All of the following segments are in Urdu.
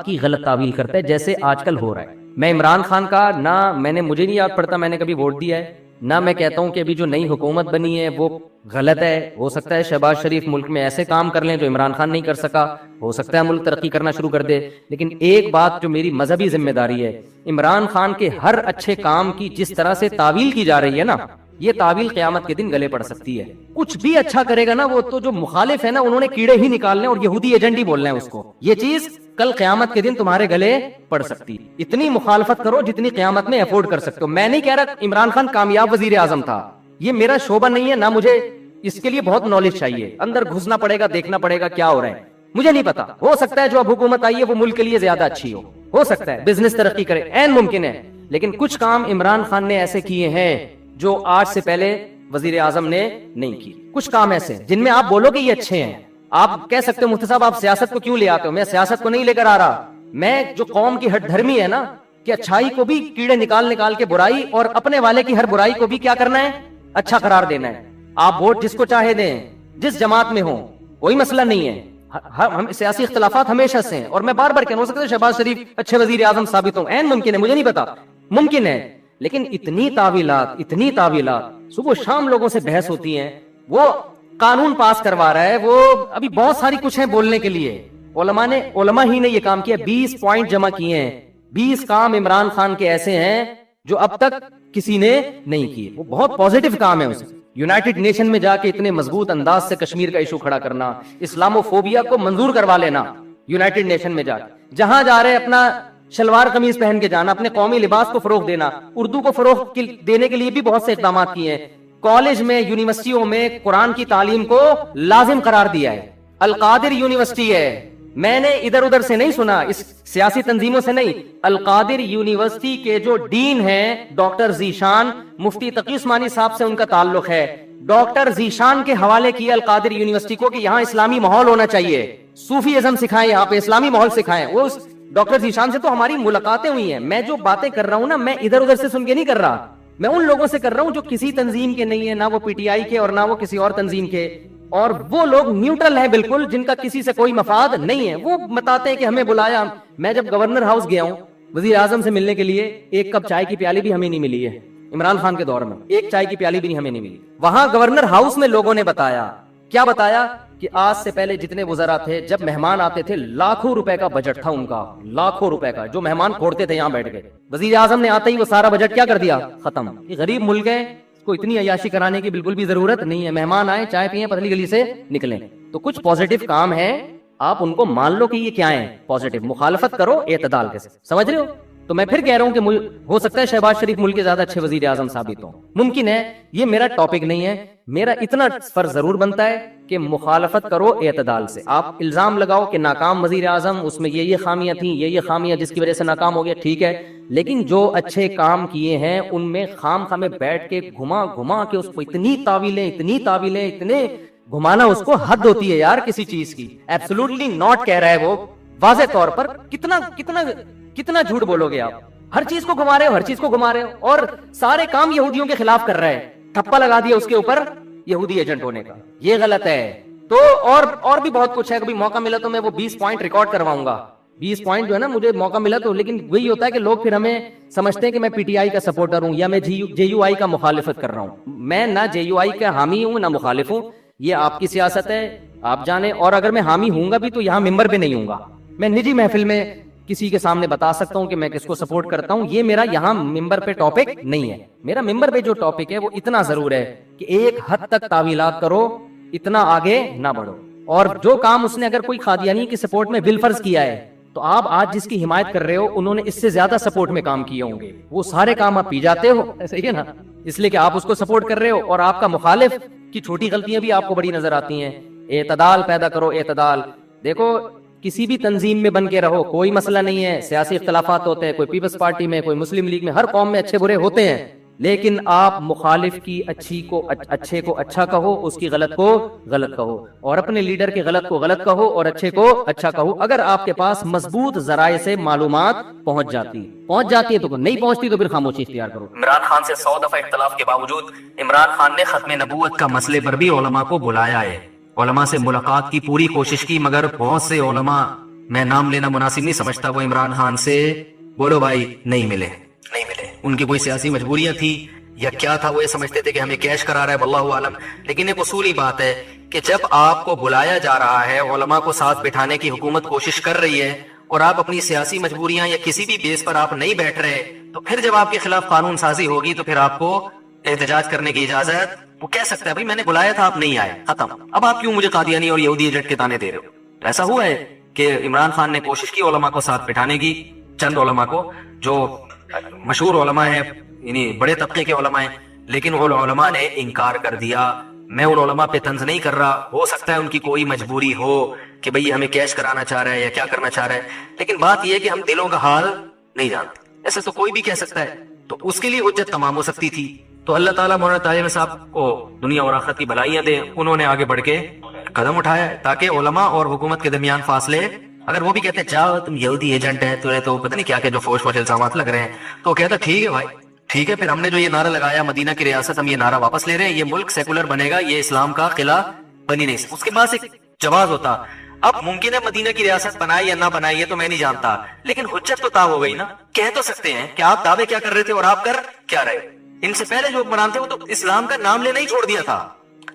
کی غلط تعویل کرتا ہے جیسے آج کل ہو رہا ہے. میں عمران خان کا مجھے نہیں یاد پڑتا میں نے کبھی ووٹ دیا ہے، نہ میں کہتا ہوں کہ ابھی جو نئی حکومت بنی ہے وہ غلط ہے. ہو سکتا ہے شہباز شریف ملک میں ایسے کام کر لیں جو عمران خان نہیں کر سکا، ہو سکتا ہے ملک ترقی کرنا شروع کر دے. لیکن ایک بات جو میری مذہبی ذمہ داری ہے، عمران خان کے ہر اچھے کام کی جس طرح سے تعویل کی جا رہی ہے نا، یہ تعویل قیامت کے دن گلے پڑ سکتی ہے. کچھ بھی اچھا کرے گا نا وہ تو جو مخالف ہے نا انہوں نے کیڑے ہی نکالنے اور یہودی ایجنٹ ہی بولنا ہے اس کو. یہ چیز کل قیامت کے دن تمہارے گلے پڑ سکتی. اتنی مخالفت کرو جتنی قیامت میں افورڈ کر سکتے ہو. میں نہیں کہہ رہا عمران خان کامیاب وزیر اعظم تھا، یہ میرا شعبہ نہیں ہے، نہ مجھے اس کے لیے بہت نالج چاہیے. اندر گھسنا پڑے گا، دیکھنا پڑے گا کیا ہو رہا ہے. مجھے نہیں پتا، ہو سکتا ہے جو اب حکومت آئی ہے وہ ملک کے لیے زیادہ اچھی ہو سکتا ہے بزنس ترقی کرے، عین ممکن ہے. لیکن کچھ کام عمران خان نے ایسے کیے ہیں جو آج سے پہلے وزیر اعظم نے نہیں کی. کچھ کام ایسے جن میں آپ بولو کہ یہ اچھے ہیں. آپ کہہ سکتے ہو مفتی صاحب آپ سیاست کو کیوں لے آتے ہو؟ میں سیاست کو نہیں لے کر آ رہا، میں جو قوم کی ہٹ دھرمی ہے نا کہ اچھائی کو بھی کیڑے نکال کے برائی، اور اپنے والے کی ہر برائی کو بھی کیا کرنا ہے، اچھا قرار دینا ہے. آپ ووٹ جس کو چاہے دیں، جس جماعت میں ہوں، کوئی مسئلہ نہیں ہے. ہم سیاسی اختلافات ہمیشہ سے ہیں، اور میں بار بار کہہ سکتا ہوں شہباز شریف اچھے وزیر اعظم ثابت ہوں، عین ممکن ہے، مجھے نہیں پتا، ممکن ہے. لیکن اتنی تعویلات صبح شام لوگوں سے بحث ہوتی ہیں. وہ قانون پاس کروا رہا ہے، وہ ابھی بہت ساری کچھ ہے بولنے کے لیے. علماء ہی نے یہ کام کیا، 20 پوائنٹ جمع کیے ہیں. 20 کام عمران خان کے ایسے ہیں جو اب تک کسی نے نہیں کیے. وہ بہت پازیٹیو کام ہے. اسے یونائٹڈ نیشن میں جا کے اتنے مضبوط انداز سے کشمیر کا ایشو کھڑا کرنا، اسلامو فوبیا کو منظور کروا لینا یونائٹڈ نیشن میں جا کے، جہاں جا رہے اپنا شلوار قمیض پہن کے جانا، اپنے قومی لباس کو فروغ دینا، اردو کو فروغ دینے کے لیے بھی بہت سے اقدامات کیے ہیں. کالج میں، یونیورسٹیوں میں قرآن کی تعلیم کو لازم قرار دیا ہے. القادر یونیورسٹی ہے، میں نے ادھر ادھر سے نہیں سنا، اس سیاسی تنظیموں سے نہیں. القادر یونیورسٹی کے جو ڈین ہیں ڈاکٹر ذیشان، مفتی تقی عثمانی صاحب سے ان کا تعلق ہے. ڈاکٹر ذیشان کے حوالے کیا القادر یونیورسٹی کو کہ یہاں اسلامی ماحول ہونا چاہیے، صوفی ازم سکھائیں، یہاں پہ اسلامی ماحول سکھائیں. وہ ڈاکٹر ذیشان سے تو ہماری ملاقاتیں ہوئی ہیں. میں جو باتیں کر رہا ہوں نا، میں ادھر ادھر سے سن کے نہیں کر رہا، میں ان لوگوں سے کر رہا ہوں جو کسی تنظیم کے نہیں ہے، نہ وہ پی ٹی آئی کے اور نہ وہ کسی اور تنظیم کے، اور وہ لوگ نیوٹرل ہیں بالکل، جن کا کسی سے کوئی مفاد نہیں ہے. وہ بتاتے ہیں کہ ہمیں بلایا. میں جب گورنر ہاؤس گیا ہوں وزیر اعظم سے ملنے کے لیے، ایک کپ چائے کی پیالی بھی ہمیں نہیں ملی ہے. عمران خان کے دور میں ایک چائے کی پیالی بھی نہیں ہمیں نہیں ملی. وہاں گورنر ہاؤس میں لوگوں نے بتایا، کیا بتایا کہ آج سے پہلے جتنے وزراء تھے، جب مہمان آتے تھے لاکھوں روپے کا بجٹ تھا ان کا، لاکھوں روپے کا، جو مہمان کھوڑتے تھے یہاں بیٹھ کے. وزیر اعظم نے آتے ہی وہ سارا بجٹ کیا کر دیا، ختم. یہ غریب ملک ہے، کو اتنی عیاشی کرانے کی بالکل بھی ضرورت نہیں ہے. مہمان آئے، چائے پیئیں، پتلی گلی سے نکلیں. تو کچھ پازیٹیو کام ہیں، آپ ان کو مان لو کہ یہ کیا ہیں، پازیٹیو. مخالفت کرو اعتدال کے ساتھ، سمجھ رہے ہو؟ تو میں پھر کہہ رہا ہوں کہ ہو سکتا ہے شہباز شریف ملک کے زیادہ اچھے وزیر اعظم ثابت ہوں، ممکن ہے. یہ میرا ٹاپک نہیں ہے. میرا اتنا فرض ضرور بنتا ہے کہ مخالفت کرو اعتدال سے. آپ الزام لگاؤ کہ ناکام وزیر اعظم، اس میں یہ خامیاں تھیں، یہ خامیاں جس کی وجہ سے ناکام ہو گیا، ٹھیک ہے. لیکن جو اچھے کام کیے ہیں ان میں خام خامے بیٹھ کے گھما کے اس کو اتنی تعویلیں اتنے گھمانا، اس کو حد ہوتی ہے یار کسی چیز کی. ایبسولوٹلی ناٹ کہہ رہا ہے وہ واضح طور پر. کتنا جھوٹ بولو گے آپ؟ ہر چیز کو گھما رہے ہو، اور سارے کام یہودیوں کے خلاف کر رہے ہیں. ٹھپا لگا دیا اس کے اوپر یہودی ایجنٹ ہونے کا، یہ غلط ہے. تو اور بھی بہت کچھ ہے. کبھی موقع ملا تو میں وہ 20 پوائنٹ ریکارڈ کرواؤں گا. 20 پوائنٹ جو ہے نا، مجھے موقع ملا تو. لیکن وہی ہوتا ہے کہ لوگ پھر ہمیں سمجھتے ہیں کہ میں پی ٹی آئی کا سپورٹر ہوں یا میں جے یو آئی کا مخالفت کر رہا ہوں. میں نہ جے یو آئی کا حامی ہوں نہ مخالف ہوں. یہ آپ کی سیاست ہے، آپ جانیں. اور اگر میں حامی ہوں گا بھی تو یہاں ممبر پہ نہیں ہوں گا. میں نجی محفل میں کسی کے سامنے بتا سکتا ہوں کہ میں کس کو سپورٹ کرتا ہوں. یہ میرا یہاں ممبر پہ ٹاپک نہیں ہے. میرا ممبر پہ جو ٹاپک ہے وہ اتنا ضرور ہے کہ ایک حد تک تعویلات کرو، اتنا آگے نہ بڑھو. اور جو کام اس نے اگر کوئی قادیانی کی سپورٹ میں بالفرض کیا ہے، تو آپ آج جس کی حمایت کر رہے ہو انہوں نے اس سے زیادہ سپورٹ میں کام کیے ہوں گے. وہ سارے کام آپ پی جاتے ہو، صحیح ہے نا، اس لیے کہ آپ اس کو سپورٹ کر رہے ہو. اور آپ کا مخالف کی چھوٹی غلطیاں بھی آپ کو بڑی نظر آتی ہیں. اعتدال پیدا کرو، اعتدال. دیکھو کسی بھی تنظیم میں بن کے رہو، کوئی مسئلہ نہیں ہے. سیاسی اختلافات ہوتے ہیں، کوئی پیپلز پارٹی میں، کوئی مسلم لیگ میں، ہر قوم میں اچھے برے ہوتے ہیں. لیکن آپ مخالف کی اچھے کو اچھا کہو، اس کی غلط کو غلط کہو، اور اپنے لیڈر کے غلط کو غلط کہو اور اچھے کو اچھا کہو. اگر آپ کے پاس مضبوط ذرائع سے معلومات پہنچ جاتی ہے تو نہیں پہنچتی تو پھر خاموشی اختیار کرو. عمران خان سے 100 دفعہ اختلاف کے باوجود عمران خان نے ختم نبوت کا مسئلے پر بھی علماء کو بلایا ہے. علماء سے ملاقات کی پوری کوشش کی، مگر بہت سے علماء میں نام لینا مناسب نہیں سمجھتا، وہ عمران خان سے بولو بھائی نہیں ملے، ان کی کوئی سیاسی مجبوریاں تھی یا کیا تھا، وہ یہ سمجھتے تھے کہ ہمیں کیش کرا رہا ہے، واللہ عالم۔ لیکن ایک اصولی بات ہے کہ جب آپ کو بلایا جا رہا ہے، علماء کو ساتھ بٹھانے کی حکومت کوشش کر رہی ہے، اور آپ اپنی سیاسی مجبوریاں یا کسی بھی بیس پر آپ نہیں بیٹھ رہے، تو پھر جب آپ کے خلاف قانون سازی ہوگی تو پھر آپ کو احتجاج کرنے کی اجازت، وہ کہہ سکتا ہے بھائی میں نے بلایا تھا آپ نہیں آئے، ختم، اب آپ کیوں مجھے قادیانی اور یہودی ایجنٹ کے تانے دے رہے ہو۔ تو ایسا ہوا ہے کہ عمران خان نے کوشش کی علماء کو ساتھ بٹھانے کی، چند علماء کو جو مشہور علماء ہیں، یعنی بڑے طبقے کے علماء ہیں، لیکن وہ علماء نے انکار کر دیا۔ میں ان علماء پہ طنز نہیں کر رہا، ہو سکتا ہے ان کی کوئی مجبوری ہو کہ بھئی ہمیں کیش کرانا چاہ رہا ہے یا کیا کرنا چاہ رہا ہے، لیکن بات یہ ہے کہ ہم دلوں کا حال نہیں جانتے، ایسے تو کوئی بھی کہہ سکتا ہے، تو اس کے لیے حجت تمام ہو سکتی تھی۔ تو اللہ تعالیٰ مولانا طاہر صاحب کو دنیا اور آخرت کی بھلائیاں دے، انہوں نے آگے بڑھ کے قدم اٹھایا تاکہ علماء اور حکومت کے درمیان فاصلے، اگر وہ بھی کہتے ہیں جاؤ تم یہودی ایجنٹ ہے تو پتہ نہیں کیا کہ جو فوج الزامات لگ رہے ہیں، تو کہتا ٹھیک ہے بھائی ٹھیک ہے، پھر ہم نے جو یہ نعرہ لگایا مدینہ کی ریاست، ہم یہ نعرہ واپس لے رہے ہیں، یہ ملک سیکولر بنے گا، یہ اسلام کا قلعہ بنی نہیں۔ اس کے بعد ایک جواز ہوتا، اب ممکن ہے مدینہ کی ریاست بنائے یا نہ بنائے یہ تو میں نہیں جانتا، لیکن حجت تو تاب ہو گئی نا، کہہ تو سکتے ہیں کہ آپ دعوے کیا کر رہے تھے اور آپ کر کیا رہے۔ ان سے پہلے جو حکمران تھے وہ تو اسلام کا نام لینا ہی چھوڑ دیا تھا۔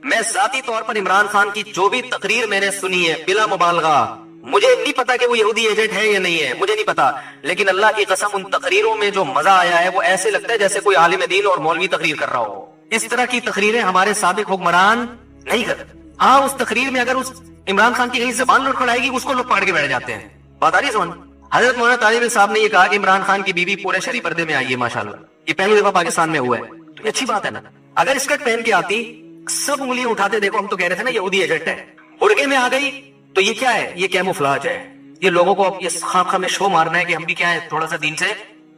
میں ذاتی طور پر عمران خان کی جو بھی تقریر میں نے سنی ہے بلا مبالغہ، مجھے نہیں پتا کہ وہ یہودی ایجنٹ ہے یا نہیں ہے، مجھے نہیں پتا، لیکن اللہ کی قسم ان تقریروں میں جو مزہ آیا ہے وہ ایسے لگتا ہے جیسے کوئی عالم دین اور مولوی تقریر کر رہا ہو۔ اس طرح کی تقریریں ہمارے سابق حکمران نہیں کرتے۔ ہاں اس تقریر میں اگر اس عمران خان کی کہیں زبان لڑکھڑائے گی اس کو لوگ پاڑ کے بیٹھ جاتے ہیں۔ بات آ رہی ہے سمجھ؟ حضرت مولانا طالب صاحب نے یہ کہا کہ عمران خان کی بیوی پورے شرعی پردے میں آئی ہے، ماشاءاللہ، یہ پہلی دفعہ پاکستان میں ہوا ہے، تو یہ اچھی بات ہے نا۔ اگر اسکرٹ پہن کے آتی سب انگلیاں اٹھاتے، دیکھو ہم تو کہہ رہے تھے نا یہودی ایجنٹ ہے، برقعے میں آ گئی تو یہ کیا ہے، یہ کیموفلاج ہے، یہ لوگوں کو یہ خام میں شو مارنا ہے کہ ہم بھی کیا ہے تھوڑا سا دین سے۔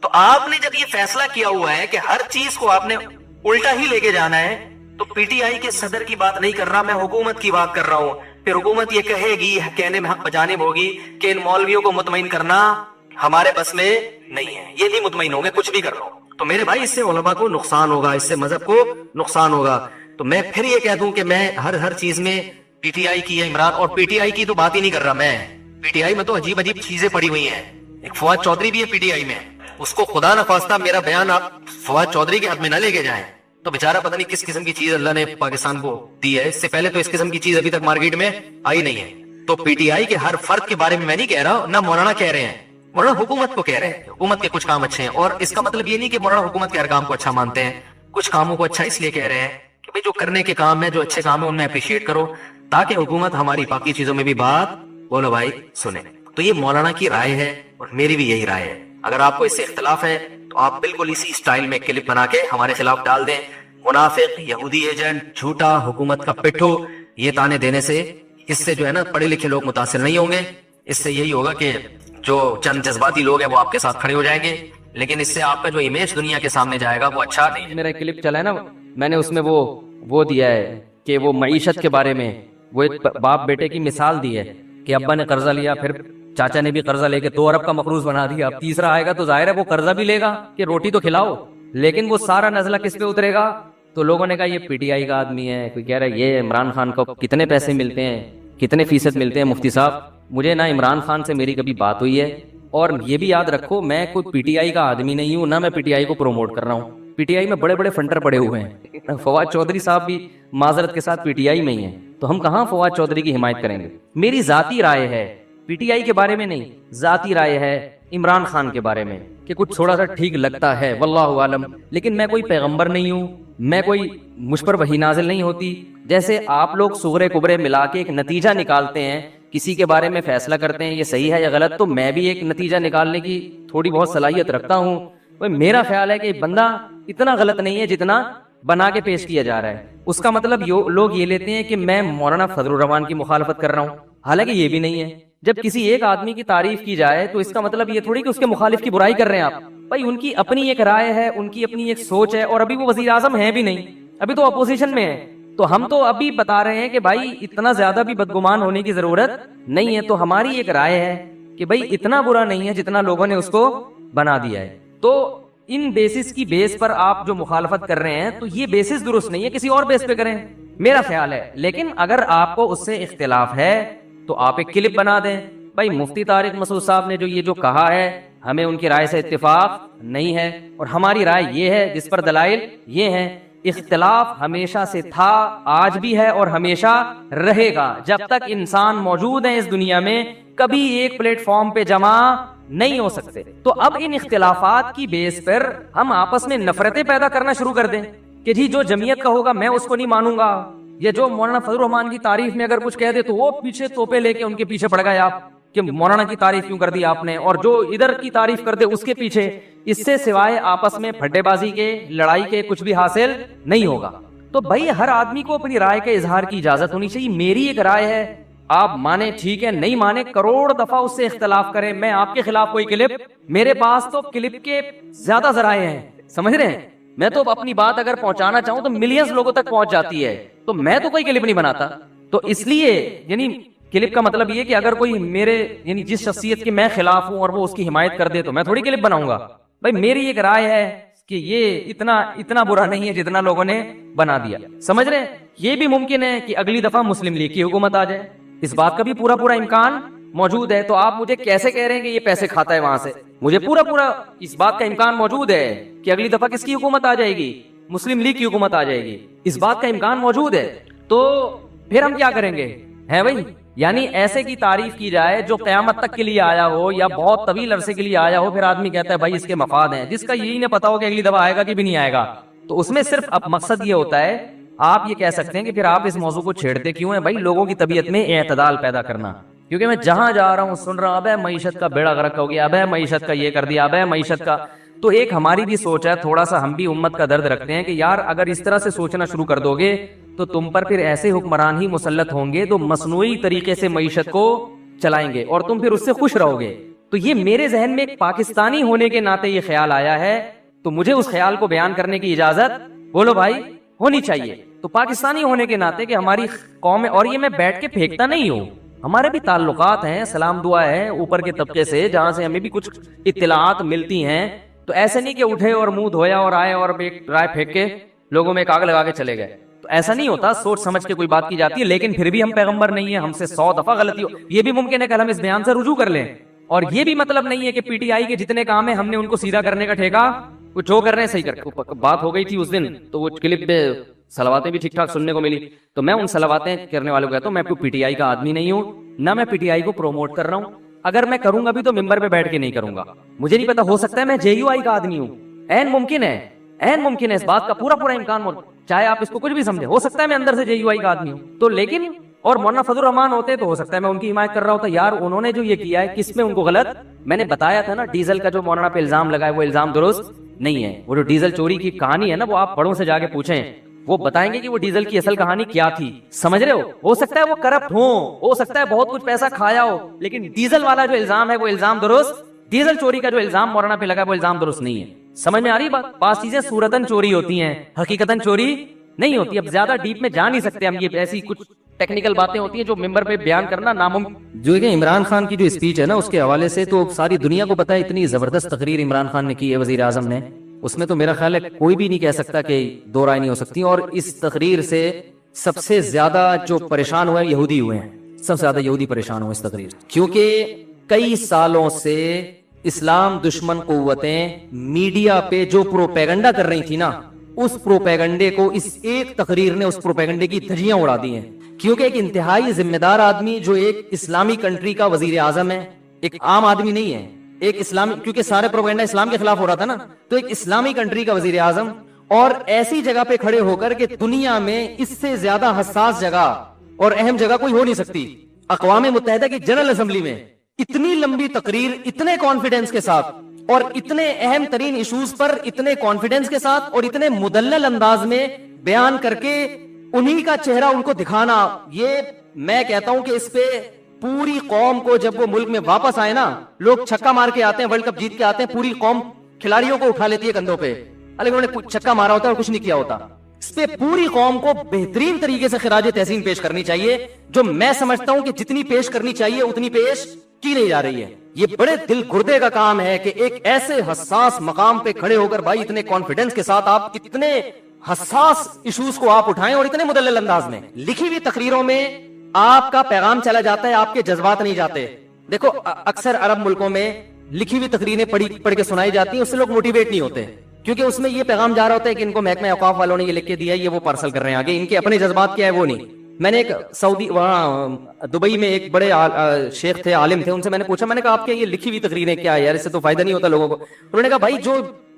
تو آپ نے جب یہ فیصلہ کیا ہوا ہے کہ ہر چیز کو آپ نے الٹا ہی لے کے جانا ہے، تو پی ٹی آئی کے صدر کی بات نہیں کر رہا میں، حکومت کی بات کر رہا ہوں۔ پھر حکومت یہ کہے گی، کہنے میں حق بجانب ہوگی کہ ان مولویوں کو مطمئن کرنا ہمارے بس میں نہیں ہے، یہ نہیں مطمئن ہوں گے کچھ بھی کر رہا ہوں، تو میرے بھائی اس سے علماء کو نقصان ہوگا، اس سے مذہب کو نقصان ہوگا۔ تو میں پھر یہ کہہ دوں کہ میں ہر چیز میں پی ٹی آئی کی ہے عمران، اور پی ٹی آئی کی تو بات ہی نہیں کر رہا میں، پی ٹی آئی میں تو عجیب چیزیں پڑی ہوئی ہیں۔ ایک فواد چودھری بھی ہے پی ٹی آئی میں، اس کو خدا نخواستہ میرا بیان آپ فواد چودھری کے حد میں نہ لے کے جائیں، تو بیچارہ پتہ نہیں کس قسم کی چیز اللہ نے پاکستان کو دی ہے، اس سے پہلے تو اس قسم کی چیز ابھی تک مارکیٹ میں آئی نہیں ہے۔ تو پی ٹی آئی کے ہر فرد کے بارے میں نہیں کہہ رہا، نہ مولانا کہہ رہے ہیں، مولانا حکومت کو کہہ رہے ہیں، حکومت کے کچھ کام اچھے ہیں، اور اس کا مطلب یہ نہیں کہ مولانا حکومت کے ہر کام کو اچھا مانتے ہیں، کچھ کاموں کو اچھا اس لیے کہہ رہے ہیں کہ بھئی جو کرنے کے کام ہیں، جو اچھے کام ہیں ان میں اپریشیٹ کرو، تاکہ حکومت ہماری باقی چیزوں میں بھی بات بولو بھائی سنیں۔ تو یہ مولانا کی رائے ہے اور میری بھی یہی رائے ہے، اگر آپ کو اس سے اختلاف ہے تو آپ بالکل اسی سٹائل میں کلپ بنا کے ہمارے خلاف ڈال دیں، منافق، یہودی ایجنٹ، جھوٹا، حکومت کا پٹھو، یہ تانے دینے سے اس سے جو ہے نا پڑھے لکھے لوگ متاثر نہیں ہوں گے، اس سے یہی ہوگا کہ جو چند جذباتی لوگ ہیں وہ آپ کے ساتھ کھڑے ہو جائیں گے، لیکن اس سے آپ کا جو امیج دنیا کے سامنے جائے گا وہ اچھا نہیں۔ میرا کلپ چلا ہے نا، میں نے اس میں وہ دیا ہے کہ وہ معیشت کے بارے میں وہ ایک باپ بیٹے کی مثال دی ہے کہ ابا نے قرضہ لیا، پھر چاچا نے بھی قرضہ لے کے 2 ارب کا مقروض بنا دیا، اب تیسرا آئے گا تو ظاہر ہے وہ قرضہ بھی لے گا کہ روٹی تو کھلاؤ، لیکن وہ سارا نزلہ کس پہ اترے گا؟ تو لوگوں نے کہا یہ پی ٹی آئی کا آدمی ہے، کوئی کہہ رہا ہے یہ عمران خان کو کتنے پیسے ملتے ہیں، کتنے فیصد ملتے ہیں۔ مفتی صاحب مجھے نہ عمران خان سے میری کبھی بات ہوئی ہے، اور یہ بھی یاد رکھو میں کوئی پی ٹی آئی کا آدمی نہیں ہوں، نہ میں پی ٹی آئی کو پروموٹ کر رہا ہوں۔ پی ٹی آئی میں بڑے بڑے فنڈر پڑے ہوئے ہیں، فواد چودھری صاحب بھی معذرت کے ساتھ پی ٹی آئی میں ہی ہیں، تو ہم کہاں فواد چودھری کی حمایت کریں گے؟ میری ذاتی رائے ہے، پی ٹی آئی کے بارے میں نہیں، ذاتی رائے ہے عمران خان کے بارے میں کہ کچھ تھوڑا سا ٹھیک لگتا ہے، واللہ عالم، لیکن میں کوئی پیغمبر نہیں ہوں، میں کوئی مجھ پر وحی نازل نہیں ہوتی۔ جیسے آپ لوگ صغرے کبرے ملا کے ایک نتیجہ نکالتے ہیں، کسی کے بارے میں فیصلہ کرتے ہیں یہ صحیح ہے یا غلط، تو میں بھی ایک نتیجہ نکالنے کی تھوڑی بہت صلاحیت رکھتا ہوں۔ میرا خیال ہے کہ بندہ اتنا غلط نہیں ہے جتنا بنا کے پیش کیا جا رہا ہے۔ اس کا مطلب لوگ یہ لیتے ہیں کہ میں مولانا فضل الرحمان کی مخالفت کر رہا ہوں، حالانکہ یہ بھی نہیں ہے۔ جب کسی ایک آدمی کی تعریف کی جائے تو اس کا مطلب یہ تھوڑی کہ اس کے مخالف کی برائی کر رہے ہیں آپ۔ بھائی ان کی اپنی ایک رائے ہے، ان کی اپنی ایک سوچ ہے، اور ابھی وہ وزیر اعظم ہیں بھی نہیں، ابھی تو اپوزیشن میں ہے، تو ہم تو ابھی بتا رہے ہیں کہ بھائی اتنا زیادہ بھی بدگمان ہونے کی ضرورت نہیں ہے۔ تو ہماری ایک رائے ہے کہ بھائی اتنا برا نہیں ہے جتنا لوگوں نے اس کو بنا دیا ہے۔ تو ان بیسس کی بیس پر آپ جو مخالفت کر رہے ہیں تو یہ بیسس درست نہیں ہے، کسی اور بیس پہ کریں، میرا خیال ہے۔ لیکن اگر آپ کو اس سے اختلاف ہے تو آپ ایک کلپ بنا دیں، بھائی مفتی طارق مسعود صاحب نے جو کہا ہے ہمیں ان کی رائے سے اتفاق نہیں ہے، اور ہماری رائے یہ ہے جس پر دلائل یہ ہیں، اختلاف ہمیشہ سے تھا، آج بھی ہے اور ہمیشہ رہے گا، جب تک انسان موجود ہیں اس دنیا میں کبھی ایک پلیٹ فارم پہ جمع نہیں ہو سکتے۔ تو اب ان اختلافات کی بیس پر ہم آپس میں نفرتیں پیدا کرنا شروع کر دیں کہ جی جو جمعیت کا ہوگا میں اس کو نہیں مانوں گا، یہ جو مولانا فضل الرحمان کی تعریف میں اگر کچھ کہہ دے تو وہ پیچھے توپے لے کے ان کے پیچھے پڑ گئے آپ کہ مولانا کی تعریف کیوں کر دی آپ نے، اور جو ادھر کی تعریف کر دے اس کے پیچھے، اس سے سوائے آپس میں پھڈے بازی کے، لڑائی کے کچھ بھی حاصل نہیں ہوگا۔ تو بھائی ہر آدمی کو اپنی رائے کے اظہار کی اجازت ہونی چاہیے۔ میری ایک رائے ہے، آپ مانے ٹھیک ہے، نہیں مانے کروڑ دفعہ اس سے اختلاف کریں، میں آپ کے خلاف کوئی کلپ، میرے پاس تو کلپ کے زیادہ ذرائع ہیں، سمجھ رہے ہیں، میں تو اپنی بات اگر پہنچانا چاہوں تو ملینز لوگوں تک پہنچ جاتی ہے، تو میں تو کوئی کلپ نہیں بناتا۔ تو اس لیے یعنی کلپ کا مطلب یہ کہ اگر کوئی میرے یعنی جس شخصیت کے میں خلاف ہوں اور وہ اس کی حمایت کر دے تو میں تھوڑی کلپ بناؤں گا۔ بھائی میری ایک رائے ہے کہ یہ اتنا برا نہیں ہے جتنا لوگوں نے بنا دیا، سمجھ رہے ہیں۔ یہ بھی ممکن ہے کہ اگلی دفعہ مسلم لیگ کی حکومت آ جائے، اس بات کا بھی پورا امکان موجود ہے۔ تو آپ مجھے کیسے کہہ رہے ہیں کہ یہ پیسے کھاتا ہے وہاں سے؟ مجھے پورا اس بات کا امکان موجود ہے کہ اگلی دفعہ کس کی حکومت آ جائے گی؟ مسلم لیگ کی حکومت آ جائے گی، اس بات کا امکان موجود ہے۔ تو پھر ہم کیا کریں گے؟ ہے بھائی، یعنی ایسے کی تعریف کی جائے جو قیامت تک کے لیے آیا ہو یا بہت طویل عرصے کے لیے آیا ہو، پھر آدمی کہتا ہے بھائی اس کے مفاد ہیں، جس کا یہی نہ پتا ہو کہ اگلی دفعہ آئے گا کہ بھی نہیں آئے گا۔ تو اس میں صرف اب مقصد یہ ہوتا ہے، آپ یہ کہہ سکتے ہیں کہ پھر آپ اس موضوع کو چھیڑتے کیوں ہیں؟ بھائی لوگوں کی طبیعت میں اعتدال پیدا کرنا، کیونکہ میں جہاں جا رہا ہوں سن رہا ہوں اب ہے معیشت کا بیڑا غرق ہو گیا، اب ہے معیشت کا یہ کر دیا، اب ہے معیشت کا۔ تو ایک ہماری بھی سوچ ہے، تھوڑا سا ہم بھی امت کا درد رکھتے ہیں کہ یار اگر اس طرح سے سوچنا شروع کر دو گے تو تم پر پھر ایسے حکمران ہی مسلط ہوں گے تو مصنوعی طریقے سے معیشت کو چلائیں گے اور تم پھر اس سے خوش رہو گے۔ تو یہ میرے ذہن میں ایک پاکستانی ہونے کے ناطے یہ خیال آیا ہے، تو مجھے اس خیال کو بیان کرنے کی اجازت بولو بھائی ہونی چاہیے۔ تو پاکستانی ہونے کے ناطے کہ ہماری قوم ہے، اور یہ میں بیٹھ کے پھینکتا نہیں ہوں، ہمارے بھی تعلقات ہیں، سلام دعا ہے اوپر کے طبقے سے جہاں سے ہمیں بھی کچھ اطلاعات ملتی ہیں، تو ایسے نہیں کہ اٹھے اور منہ دھویا اور آئے اور ایک رائے پھینک کے لوگوں میں ایک آگ لگا کے چلے گئے، تو ایسا نہیں ہوتا، سوچ سمجھ کے کوئی بات کی جاتی ہے۔ لیکن پھر بھی ہم پیغمبر نہیں ہیں، ہم سے 100 دفعہ غلطی ہو، یہ بھی ممکن ہے کہ ہم اس بیان سے رجوع کر لیں، اور یہ بھی مطلب نہیں ہے کہ پی ٹی آئی کے جتنے کام ہیں ہم نے ان کو سیدھا کرنے کا ٹھیکہ، وہ جو کر رہے ہیں صحیح کر۔ بات ہو گئی تھی اس دن تو وہ کلپ پہ صلواتیں بھی ٹھیک ٹھاک سننے کو ملی، تو میں ان صلواتیں کرنے والوں کو کہتا ہوں میں پی ٹی آئی کا آدمی نہیں ہوں، نہ میں پی ٹی آئی کو پروموٹ کر رہا ہوں، اگر میں کروں گا بھی تو ممبر پہ بیٹھ کے نہیں کروں گا، مجھے نہیں پتا، ہو سکتا ہے میں جے یو آئی کا آدمی ہوں، این ممکن ہے اس بات کا پورا امکان موجود، چاہے آپ اس کو کچھ بھی سمجھے، ہو سکتا ہے میں اندر سے جے یو آئی کا آدمی ہوں، تو لیکن اور مولانا فضل الرحمان ہوتے تو ہو سکتا ہے میں ان کی حمایت کر رہا ہوتا، یار انہوں نے جو یہ کیا ہے کس میں ان کو غلط، میں نے بتایا تھا نا ڈیزل کا جو مولانا پہ الزام لگا ہے وہ الزام درست نہیں ہے، وہ جو ڈیزل چوری کی کہانی ہے نا وہ آپ بڑوں سے جا کے پوچھیں، وہ بتائیں گے کہ وہ ڈیزل کی اصل کہانی کیا تھی، سمجھ رہے ہو سکتا ہے وہ کرپٹ ہو سکتا ہے بہت کچھ پیسہ کھایا ہو، لیکن ڈیزل والا جو الزام ہے وہ الزام درست، ڈیزل چوری کا جو الزام مولانا پہ لگا ہے وہ الزام درست نہیں ہے۔ سمجھ میں آ رہی بات؟ بعض چیزیں صورتاً چوری ہوتی ہیں، حقیقتاً چوری نہیں ہوتی۔ اب زیادہ ڈیپ میں جا نہیں سکتے ہم، یہ ایسی کچھ ٹیکنیکل باتیں ہوتی ہیں جو ممبر پہ بیان کرنا ناممکن۔ جو کہ عمران خان کی جو اسپیچ ہے نا اس کے حوالے سے تو ساری دنیا کو پتا ہے، اتنی زبردست تقریر عمران خان نے کی ہے وزیر اعظم نے، اس میں تو میرا خیال ہے کوئی بھی نہیں کہہ سکتا کہ دو رائے نہیں ہو سکتی، اور اس تقریر سے سب سے زیادہ جو پریشان ہوئے یہودی ہوئے ہیں، سب سے زیادہ یہودی پریشان ہوئے اس تقریر سے، کیونکہ کئی سالوں سے اسلام دشمن قوتیں میڈیا پہ جو پروپیگنڈا کر رہی تھی نا، اس پروپیگنڈے کو اس ایک تقریر نے اس پروپیگنڈے کی دھجیاں اڑا دی ہیں، کیونکہ ایک انتہائی ذمہ دار آدمی جو ایک اسلامی کنٹری کا وزیر اعظم ہے، ایک عام آدمی نہیں ہے، ایک اسلامی، کیونکہ سارے پروپیگنڈا اسلام کے خلاف ہو رہا تھا نا، تو ایک اسلامی کنٹری کا وزیر اعظم، اور ایسی جگہ پہ کھڑے ہو کر کہ دنیا میں اس سے زیادہ حساس جگہ اور اہم جگہ کوئی ہو نہیں سکتی، اقوام متحدہ کی جنرل اسمبلی میں اتنی لمبی تقریر اتنے کانفیڈنس کے ساتھ اور اتنے اہم ترین ایشوز پر اتنے کانفیڈنس کے ساتھ اور اتنے مدلل انداز میں بیان کر کے انہی کا چہرہ ان کو دکھانا، یہ میں کہتا ہوں کہ اس پہ پوری قوم کو، جب وہ ملک میں واپس آئے نا، لوگ چھکا مار کے آتے ہیں، ورلڈ کپ جیت کے آتے ہیں، پوری قوم کھلاڑیوں کو اٹھا لیتی ہے کندھوں پہ، حالانکہ انہوں نے چھکا مارا ہوتا ہے اور کچھ نہیں کیا ہوتا۔ اس پہ پوری قوم کو بہترین طریقے سے خراج تحسین پیش کرنی چاہیے، جو میں سمجھتا ہوں کہ جتنی پیش کرنی چاہیے اتنی پیش کی نہیں جا رہی ہے۔ یہ بڑے دل گردے کا کام ہے کہ ایک ایسے حساس مقام پہ کھڑے ہو کر بھائی اتنے کانفیڈنس کے ساتھ آپ اتنے حساس ایشوز کو آپ اٹھائیں، اور اتنے مدلل انداز میں لکھی ہوئی تقریروں میں آپ کا پیغام چلا جاتا ہے، آپ کے جذبات نہیں جاتے، دیکھو اکثر عرب ملکوں میں لکھی ہوئی تقریریں پڑھ کے سنائی جاتی ہیں، اس سے لوگ موٹیویٹ نہیں ہوتے، کیونکہ اس میں یہ پیغام جا رہا ہوتا ہے کہ ان کو محکمہ اوقاف والوں نے یہ لکھ کے دیا ہے، یہ وہ پارسل کر رہے ہیں آگے، ان کے اپنے جذبات کیا ہے وہ نہیں۔ میں نے ایک سعودی وہاں دبئی میں ایک بڑے شیخ تھے، عالم تھے، ان سے میں نے پوچھا، میں نے کہا آپ کے یہ لکھی ہوئی تقریریں کیا ہے یار، اس سے تو فائدہ نہیں ہوتا لوگوں کو۔ انہوں نے کہا بھائی جو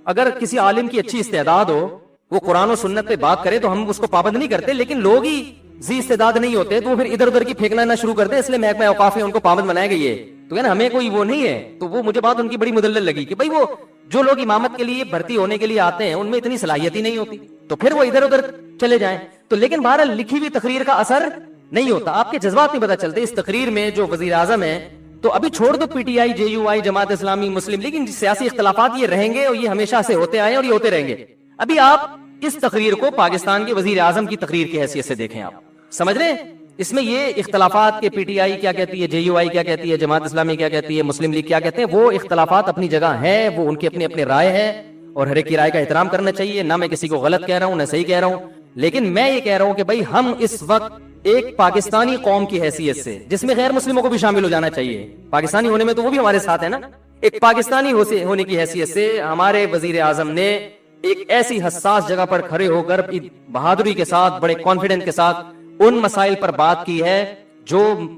اگر کسی عالم کی اچھی استعداد ہو، وہ قرآن و سنت پہ بات کرے تو ہم اس کو پابند نہیں کرتے، لیکن لوگ ہی ذی استعداد نہیں ہوتے تو وہ پھر ادھر ادھر کی پھینکنا نہ شروع کرتے، اس لیے محکمہ اوقاف ہے ان کو پابند بنایا گئی ہے، تو کہنا ہمیں کوئی وہ نہیں ہے۔ تو وہ مجھے بات ان کی بڑی مدلل لگی کہ بھائی وہ جو لوگ امامت کے لیے بھرتی ہونے کے لیے آتے ہیں ان میں اتنی صلاحیت ہی نہیں ہوتی، تو پھر وہ ادھر ادھر چلے جائیں۔ تو لیکن بہرحال لکھی ہوئی تقریر کا اثر نہیں ہوتا، آپ کے جذبات نہیں پتہ چلتے۔ اس تقریر میں جو وزیر اعظم ہے، تو ابھی چھوڑ دو P T I, J you آئی، جماعت اسلامی، مسلم، لیکن سیاسی اختلافات یہ رہیں گے اور یہ ہمیشہ سے ہوتے آئے اور یہ ہوتے رہیں گے۔ ابھی آپ اس تقریر کو پاکستان کے وزیر اعظم کی تقریر کی حیثیت سے دیکھیں، آپ سمجھ رہے ہیں اس میں یہ اختلافات کے پی ٹی آئی کیا کہتی ہے، جے یو آئی کیا کہتی ہے، جماعت اسلامی کیا کہتی ہے، مسلم لیگ کیا کہتے ہیں، وہ اختلافات اپنی جگہ ہے، وہ ان کی اپنی اپنی رائے ہے اور ہر ایک کی رائے کا احترام کرنا چاہیے، نہ میں کسی کو غلط کہہ رہا ہوں نہ صحیح کہہ رہا ہوں، لیکن میں یہ کہہ رہا ہوں کہ بھائی ہم اس وقت ایک پاکستانی قوم کی حیثیت سے، جس میں غیر مسلموں کو بھی شامل ہو جانا چاہیے، پاکستانی ہونے میں تو وہ بھی ہمارے ساتھ ہے نا، ایک پاکستانی ہونے کی حیثیت سے ہمارے وزیر اعظم نے ایک ایسی حساس جگہ پر کھڑے ہو کر بہادری کے ساتھ، بڑے کانفیڈنس کے ساتھ ان مسائل پر بات کی ہے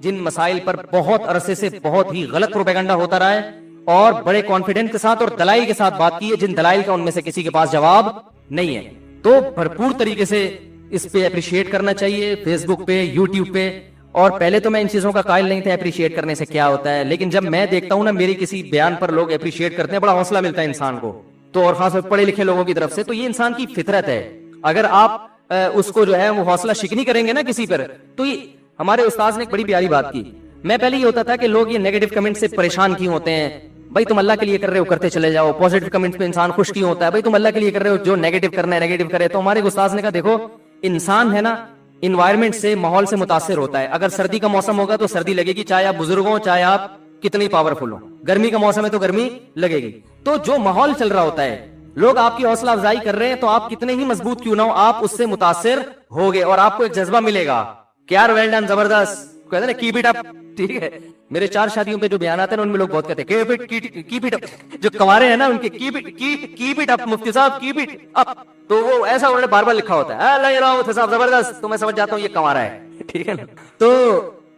جن مسائل پر بہت عرصے سے بہت ہی غلط پروپیگنڈا ہوتا رہا ہے، اور بڑے کانفیڈنس کے ساتھ اور دلائل کے ساتھ بات کی ہے، جن دلائل کا ان میں سے کسی کے پاس جواب نہیں ہے۔ تو بھرپور طریقے سے اس پہ اپریشیٹ کرنا چاہیے، فیس بک پہ، یوٹیوب پہ، اور پہلے تو میں ان چیزوں کا قائل نہیں تھا اپریشیٹ کرنے سے کیا ہوتا ہے، لیکن جب میں دیکھتا ہوں نا میری کسی بیان پر لوگ اپریشیٹ کرتے ہیں، بڑا حوصلہ ملتا ہے انسان کو، تو اور خاص طور پڑھے لکھے لوگوں کی طرف سے، تو یہ انسان کی فطرت ہے۔ اگر آپ اس کو جو ہے وہ حوصلہ شکنی کریں گے نا کسی پر، تو یہ ہمارے استاذ نے ایک بڑی پیاری بات کی۔ میں پہلے یہ ہوتا تھا کہ لوگ یہ نیگیٹو کمنٹ سے پریشان کیوں ہوتے ہیں، بھائی تم اللہ کے لیے کر رہے ہو کرتے چلے جاؤ، پازیٹو کمنٹس پہ انسان خوش کیوں ہوتا ہے، بھائی تم اللہ کے لیے کر رہے ہو، جو نیگیٹو کرنا ہے نیگیٹو کرے۔ تو ہمارے استاذ نے کہا دیکھو انسان ہے نا انوائرمنٹ سے، ماحول سے متاثر ہوتا ہے، اگر سردی کا موسم ہوگا تو سردی لگے گی، چاہے آپ بزرگ ہوں چاہے آپ کتنی پاورفل ہو، گرمی کا موسم ہے تو گرمی لگے گی۔ تو جو ماحول چل رہا ہوتا ہے، لوگ آپ کی حوصلہ افزائی کر رہے ہیں تو آپ کتنے ہی مضبوط کیوں نہ ہو، آپ اس سے متاثر ہوگے اور آپ کو ایک جذبہ ملے گا کہ یار ویل ڈن، زبردست، کہتے ہیں کیپ اٹ اپ، ٹھیک ہے۔ میرے 4 شادیوں پہ جو بیانات ہیں نا ان میں لوگ بہت کہتے ہیں کیپ اٹ اپ، جو کنوارے ہیں نا ان کے کیپ اٹ اپ، مفتی صاحب کیپ اٹ اپ، تو وہ ایسا انہوں نے بار بار لکھا ہوتا ہے، اللہ راہ مفتی صاحب زبردست، تو میں سمجھ جاتا ہوں یہ کنوارا ہے، ٹھیک ہے نا۔ تو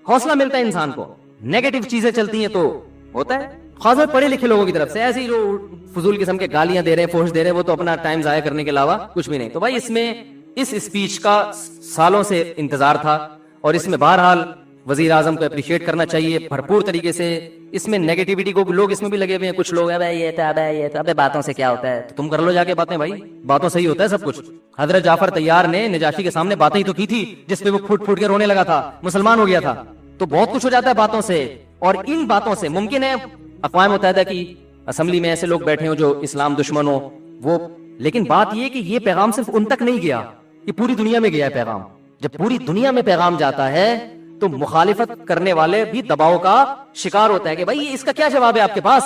حوصلہ ملتا ہے انسان کو، نیگیٹو چیزیں چلتی ہیں تو ہوتا ہے، خاص طور پڑھے لکھے لوگوں کی طرف سے، ایسے ہی جو فضول قسم کے گالیاں دے رہے ہیں، فوش دے رہے ہیں، وہ تو اپنا ٹائم ضائع کرنے کے علاوہ کچھ بھی نہیں۔ تو بھائی اس میں اس اسپیچ کا سالوں سے انتظار تھا، اور اس میں بہرحال وزیر اعظم کو اپریشیٹ کرنا چاہیے بھرپور طریقے سے۔ اس میں نیگیٹیوٹی کو لوگ اس میں بھی لگے ہوئے ہیں، کچھ لوگ ہیں بھائی یہ تو ابے باتوں سے کیا ہوتا ہے، تو تم کر لو جا کے باتیں، بھائی باتوں سے ہی ہوتا ہے سب کچھ۔ حضرت جعفر طیار نے نجاشی کے سامنے باتیں ہی تو کی تھی جس پہ وہ پھوٹ پھوٹ کے رونے لگا تھا، مسلمان ہو گیا تھا۔ تو بہت کچھ ہو جاتا ہے باتوں سے، اور ان باتوں سے ممکن ہے اقوام متحدہ کی اسمبلی میں ایسے لوگ بیٹھے ہوں جو اسلام دشمن ہو، وہ، لیکن بات یہ کہ یہ پیغام صرف ان تک نہیں گیا، یہ پوری دنیا میں گیا ہے پیغام۔ جب پوری دنیا میں پیغام جاتا ہے تو مخالفت کرنے والے بھی دباؤ کا شکار ہوتا ہے کہ بھائی اس کا کیا جواب ہے آپ کے پاس،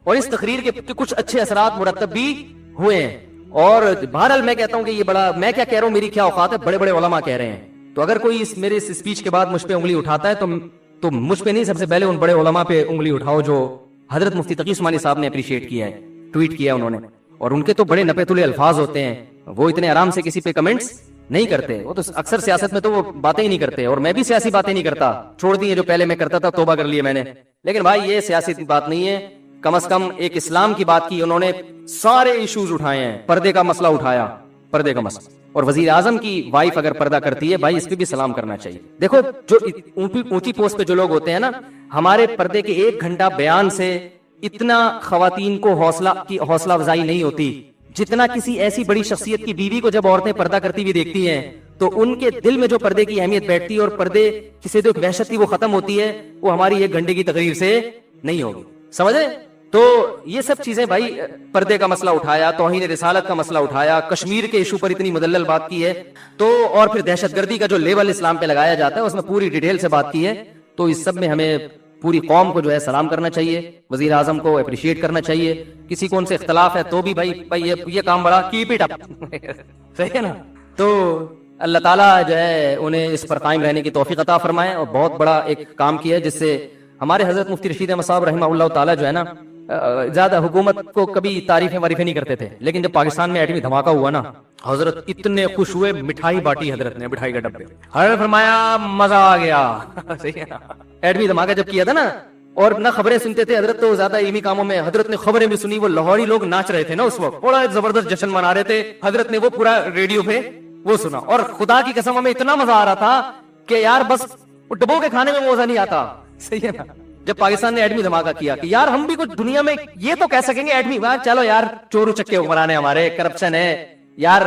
اور اس تقریر کے کچھ اچھے اثرات مرتب بھی ہوئے ہیں۔ اور بہرحال میں کہتا ہوں کہ یہ بڑا، میں کیا کہہ رہا ہوں، میری کیا اوقات ہے، بڑے بڑے علماء کہہ رہے ہیں، تو اگر کوئی میرے اس اسپیچ کے بعد مجھ پہ انگلی اٹھاتا ہے تو مجھ پہ نہیں، سب سے پہلے ان بڑے علماء پہ انگلی اٹھاؤ جو حضرت مفتی تقی عثمانی صاحب نے اپریشیٹ کیا ہے، ٹویٹ کیا انہوں نے، اور ان کے تو بڑے نپے تلے الفاظ ہوتے ہیں، وہ اتنے آرام سے کسی پہ کمنٹس نہیں کرتے، وہ تو اکثر سیاست میں تو وہ باتیں ہی نہیں کرتے، اور میں بھی سیاسی باتیں نہیں کرتا، چھوڑ دی ہیں جو پہلے میں کرتا تھا، توبہ کر لی میں نے، لیکن بھائی یہ سیاسی بات نہیں ہے، کم از کم ایک اسلام کی بات کی انہوں نے، سارے ایشوز اٹھائے ہیں، پردے کا مسئلہ اٹھایا، پردے کا مسئلہ، اور وزیر اعظم کی وائف اگر پردہ کرتی ہے بھائی اس پہ بھی سلام کرنا چاہیے۔ دیکھو جو اونچی پوسٹ پہ جو لوگ ہوتے ہیں نا، ہمارے پردے کے 1 گھنٹہ بیان سے اتنا خواتین کو حوصلہ افزائی نہیں ہوتی جتنا کسی ایسی بڑی شخصیت کی بیوی کو جب عورتیں پردہ کرتی ہوئی دیکھتی ہیں تو ان کے دل میں جو پردے کی اہمیت بیٹھتی ہے اور پردے کسی جو وحشت تھی وہ ختم ہوتی ہے، وہ ہماری 1 گھنٹے کی تقریر سے نہیں ہوگی، سمجھے؟ تو یہ سب چیزیں بھائی، پردے کا مسئلہ اٹھایا، توہین رسالت کا مسئلہ اٹھایا، کشمیر کے ایشو پر اتنی مدلل بات کی ہے، تو اور پھر دہشت گردی کا جو لیول اسلام پہ لگایا جاتا ہے اس میں پوری ڈیٹیل سے بات کی ہے، تو اس سب میں ہمیں پوری قوم کو جو ہے سلام کرنا چاہیے، وزیر اعظم کو اپریشیٹ کرنا چاہیے، کسی کو ان سے اختلاف ہے تو بھی بھائی یہ کام بڑا کیپ اٹ اپ، صحیح ہے نا؟ تو اللہ تعالیٰ جو ہے انہیں اس پر قائم رہنے کی توفیق عطا فرمائے، اور بہت بڑا ایک کام کیا ہے جس سے ہمارے حضرت مفتی رشید احمد صاحب رحمہ اللہ تعالیٰ جو ہے نا زیادہ حکومت کو کبھی تعریفیں واریفیں نہیں کرتے تھے، لیکن جب پاکستان میں ایٹمی دھماکہ ہوا نا حضرت اتنے خوش ہوئے، مٹھائی بانٹی حضرت نے، مٹھائی کا ڈبے، حضرت فرمایا مزہ آ گیا صحیح ہے نا، ایٹمی دھماکہ جب کیا تھا نا، اور نہ خبریں سنتے تھے حضرت تو زیادہ علمی کاموں میں، حضرت نے خبریں بھی سنی، وہ لاہوری لوگ ناچ رہے تھے نا اس وقت، بڑا زبردست جشن منا رہے تھے، حضرت نے وہ پورا ریڈیو پہ وہ سنا، اور خدا کی قسم ہمیں اتنا مزہ آ رہا تھا کہ یار بس ڈبو کے کھانے میں مزہ نہیں آتا، صحیح ہے نا، جب پاکستان نے ایٹمی دھماکہ کیا کہ یار ہم بھی کچھ دنیا میں یہ تو کہہ سکیں گے ایٹمی، چلو یار چورو چکے حکمران ہیں ہمارے، کرپشن ہے یار،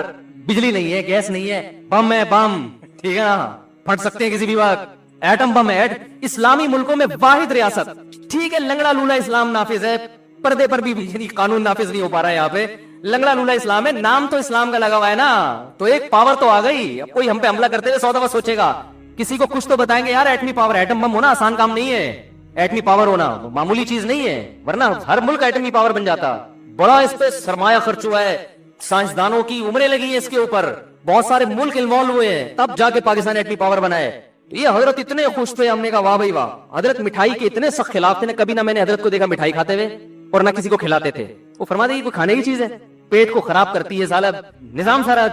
بجلی نہیں ہے، گیس نہیں ہے، بم ہے، بم ٹھیک ہے نا، پھٹ سکتے ہیں کسی بھی وقت، ایٹم بم ہے، اسلامی ملکوں میں واحد ریاست، ٹھیک ہے لنگڑا لولا اسلام نافذ ہے، پردے پر بھی یعنی قانون نافذ نہیں ہو پا رہا ہے یہاں پہ، لنگڑا لولا اسلام ہے، نام تو اسلام کا لگا ہوا ہے نا، تو ایک پاور تو آ گئی، اب کوئی ہم پہ حملہ کرتے ہوئے 100 دفعہ سوچے گا، کسی کو کچھ تو بتائیں گے یار ایٹمی پاور، ایٹم بم ہونا آسان کام نہیں ہے، ایٹمی پاور ہونا معمولی چیز نہیں ہے، ورنہ ہر ملک ایٹمی پاور بن جاتا، بڑا اس پہ سرمایہ خرچ ہوا ہے، سائنسدانوں کی عمریں لگی ہیں اس کے اوپر، بہت سارے ملک انوالو ہوئے ہیں، تب جا کے پاکستان ایٹمی پاور بنائے، یہ حضرت اتنے خوش تھے، ہم نے کہا واہ بھائی واہ، حضرت مٹھائی کے اتنے سخت خلاف تھے نا، کبھی نہ میں نے حضرت کو دیکھا مٹھائی کھاتے ہوئے اور نہ کسی کو کھلاتے تھے، وہ فرماتے یہ کوئی کھانے کی چیز ہے، پیٹ کو خراب کرتی ہے، سالہ نظام سارا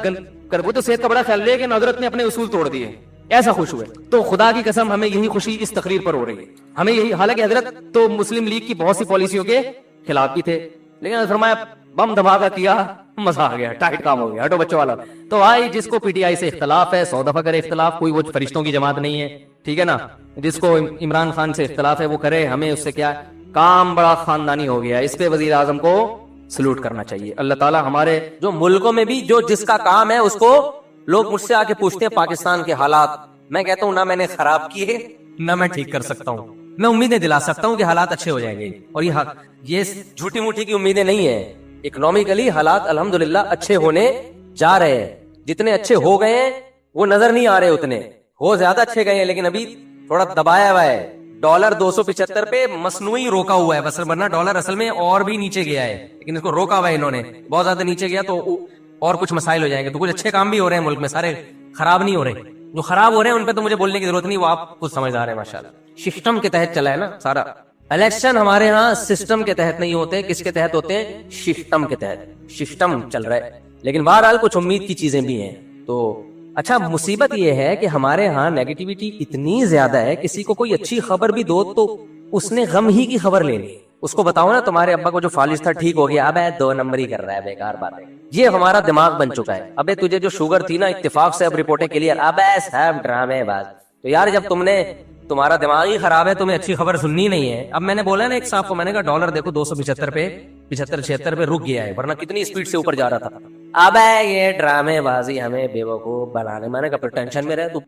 کر، وہ تو صحت کا بڑا خیال لے، لیکن حضرت نے اپنے اصول توڑ دیے، ایسا خوش ہوئے، تو خدا کی قسم ہمیں یہی خوشی اس تقریر پر ہو رہی ہے، ہمیں یہی، حالانکہ حضرت تو مسلم لیگ کی بہت سی پالیسیوں کے خلاف بھی تھے، لیکن فرمایا بم دھماکہ کیا مزہ آ گیا، ٹائٹ کام ہو گیا، ہٹو بچوں والا، تو بھائی جس کو پی ٹی آئی سے اختلاف ہے 100 دفعہ کرے اختلاف، کوئی وہ فرشتوں کی جماعت نہیں ہے، ٹھیک ہے نا، جس کو عمران خان سے اختلاف ہے وہ کرے، ہمیں اس سے کیا، کام بڑا خاندانی ہو گیا، اس پہ وزیر اعظم کو سلوٹ کرنا چاہیے، اللہ تعالیٰ ہمارے جو ملکوں میں بھی جو جس کا کام ہے اس کو، لوگ مجھ سے آ کے پوچھتے ہیں پاکستان کے حالات، میں کہتا ہوں نہ میں نے خراب کیے نہ میں ٹھیک کر سکتا ہوں، میں امیدیں دلا سکتا ہوں کہ حالات اچھے ہو جائیں گے، اور یہ جھوٹی موٹی کی امیدیں نہیں ہیں، اکنامکلی حالات الحمدللہ اچھے ہونے جا رہے ہیں، جتنے اچھے ہو گئے ہیں وہ نظر نہیں آ رہے، اتنے ہو زیادہ اچھے گئے ہیں، لیکن ابھی تھوڑا دبایا ہوا ہے، ڈالر 275 پہ مصنوعی روکا ہوا ہے، بس ورنہ ڈالر اصل میں اور بھی نیچے گیا ہے، لیکن اس کو روکا ہوا ہے انہوں نے، بہت زیادہ نیچے گیا تو اور کچھ مسائل ہو جائیں گے، تو کچھ اچھے کام بھی ہو رہے ہیں ملک میں، سارے خراب نہیں ہو رہے، جو خراب ہو رہے ہیں ان پہ تو مجھے بولنے کی ضرورت نہیں، وہ آپ خود سمجھدار ہیں ماشاءاللہ، سسٹم کے تحت چلا ہے نا سارا، الیکشن ہمارے ہاں سسٹم کے تحت نہیں ہوتے، کس کے تحت ہوتے ہیں، سسٹم کے تحت، سسٹم چل رہا ہے، لیکن بہرحال کچھ امید کی چیزیں بھی ہیں، تو اچھا مصیبت یہ ہے کہ ہمارے ہاں نیگیٹیوٹی اتنی زیادہ ہے، کسی کو کوئی اچھی خبر بھی دو تو اس نے غم ہی کی خبر لینی، اس کو بتاؤ نا تمہارے ابا کو جو فالج تھا ٹھیک ہو گیا، اب 2 نمبر ہی کر رہا ہے، بیکار بات ہے، یہ ہمارا دماغ بن چکا ہے، ابے تجھے جو شوگر تھی نا اتفاق سے اب رپورٹیں کلیئر، اب سب ڈرامے باز، تو یار جب تمہارا دماغ ہی خراب ہے، تمہیں اچھی خبر سننی نہیں ہے، اب میں نے بولا نا ایک صاحب کو، میں نے کہا ڈالر دیکھو 275 پہ 75-76 پہ رک گیا ہے، ورنہ کتنی اسپیڈ سے اوپر جا رہا تھا، اب یہ ڈرامے بازی ہمیں بیوقوف بنانے، میں نے کہا پھر ٹینشن میں رہے تو